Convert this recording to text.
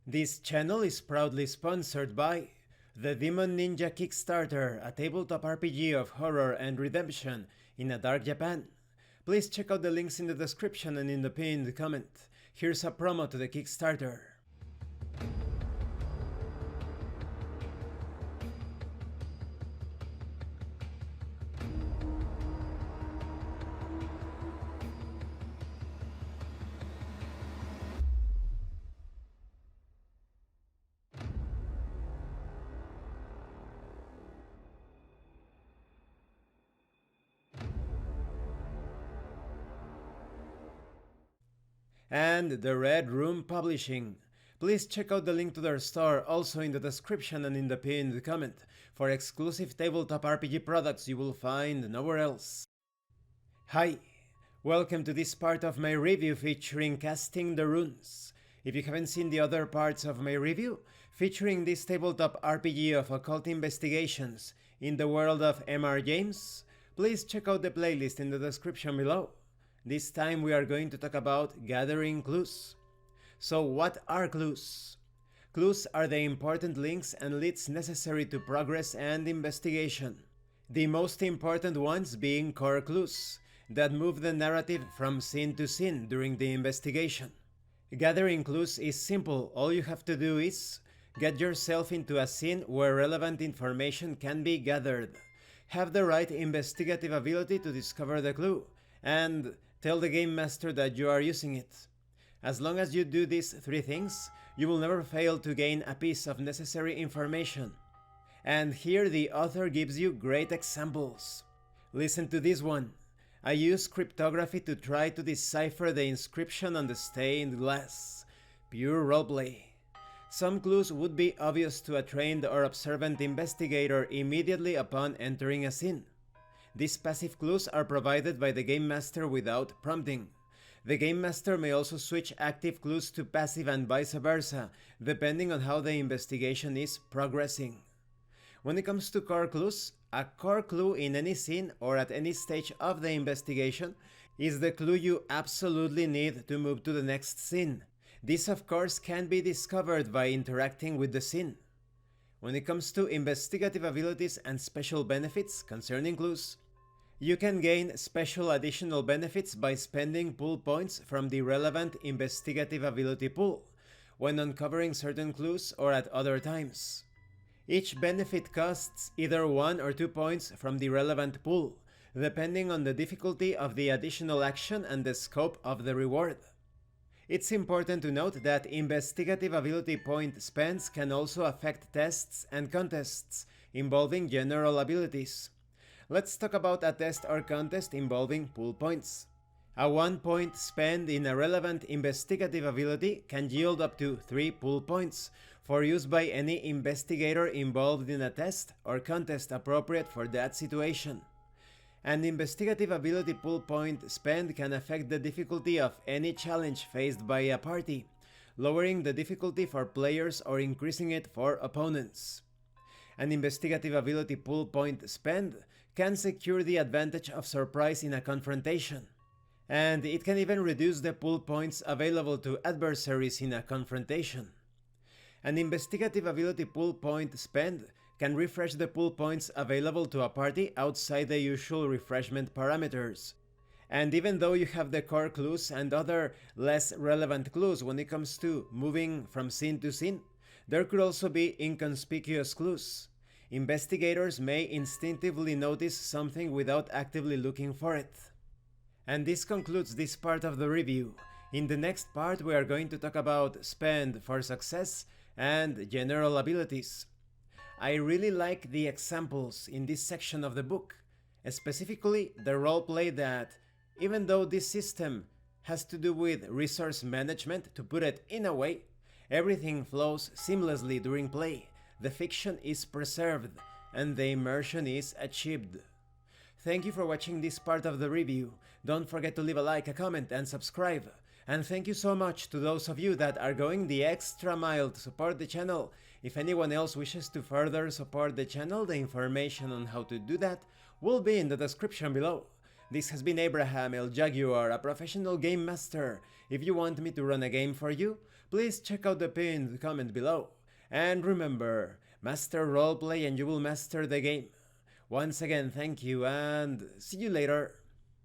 This channel is proudly sponsored by the Demon Ninja Kickstarter, a tabletop RPG of horror and redemption in a dark Japan. Please check out the links in the description and in the pinned comment. Here's a promo to the Kickstarter. And the Red Room Publishing. Please check out the link to their store also in the description and in the pinned comment for exclusive tabletop RPG products you will find nowhere else. Hi, welcome to this part of my review featuring Casting the Runes. If you haven't seen the other parts of my review, featuring this tabletop RPG of occult investigations in the world of MR games, please check out the playlist in the description below. This time we are going to talk about gathering clues. So what are clues? Clues are the important links and leads necessary to progress and investigation. The most important ones being core clues, that move the narrative from scene to scene during the investigation. Gathering clues is simple. All you have to do is get yourself into a scene where relevant information can be gathered, have the right investigative ability to discover the clue, and tell the game master that you are using it. As long as you do these three things, you will never fail to gain a piece of necessary information. And here the author gives you great examples. Listen to this one. I use cryptography to try to decipher the inscription on the stained glass. Pure roleplay. Some clues would be obvious to a trained or observant investigator immediately upon entering a scene. These passive clues are provided by the Game Master without prompting. The Game Master may also switch active clues to passive and vice versa, depending on how the investigation is progressing. When it comes to core clues, a core clue in any scene or at any stage of the investigation is the clue you absolutely need to move to the next scene. This of course can be discovered by interacting with the scene. When it comes to investigative abilities and special benefits concerning clues, you can gain special additional benefits by spending pool points from the relevant investigative ability pool when uncovering certain clues or at other times. Each benefit costs either 1 or 2 points from the relevant pool, depending on the difficulty of the additional action and the scope of the reward. It's important to note that investigative ability point spends can also affect tests and contests involving general abilities. Let's talk about a test or contest involving pool points. A 1 point spent in a relevant investigative ability can yield up to 3 pool points for use by any investigator involved in a test or contest appropriate for that situation. An investigative ability pool point spent can affect the difficulty of any challenge faced by a party, lowering the difficulty for players or increasing it for opponents. An investigative ability pool point spend can secure the advantage of surprise in a confrontation, and it can even reduce the pool points available to adversaries in a confrontation. An investigative ability pool point spend can refresh the pool points available to a party outside the usual refreshment parameters. And even though you have the core clues and other less relevant clues when it comes to moving from scene to scene, there could also be inconspicuous clues. Investigators may instinctively notice something without actively looking for it. And this concludes this part of the review. In the next part we are going to talk about spend for success and general abilities. I really like the examples in this section of the book, specifically the roleplay that, even though this system has to do with resource management, to put it in a way, everything flows seamlessly during play. The fiction is preserved, and the immersion is achieved. Thank you for watching this part of the review. Don't forget to leave a like, a comment, and subscribe. And thank you so much to those of you that are going the extra mile to support the channel. If anyone else wishes to further support the channel, the information on how to do that will be in the description below. This has been Abraham El Jaguar, a professional game master. If you want me to run a game for you, please check out the pinned comment below. And remember, master roleplay and you will master the game. Once again, thank you and see you later.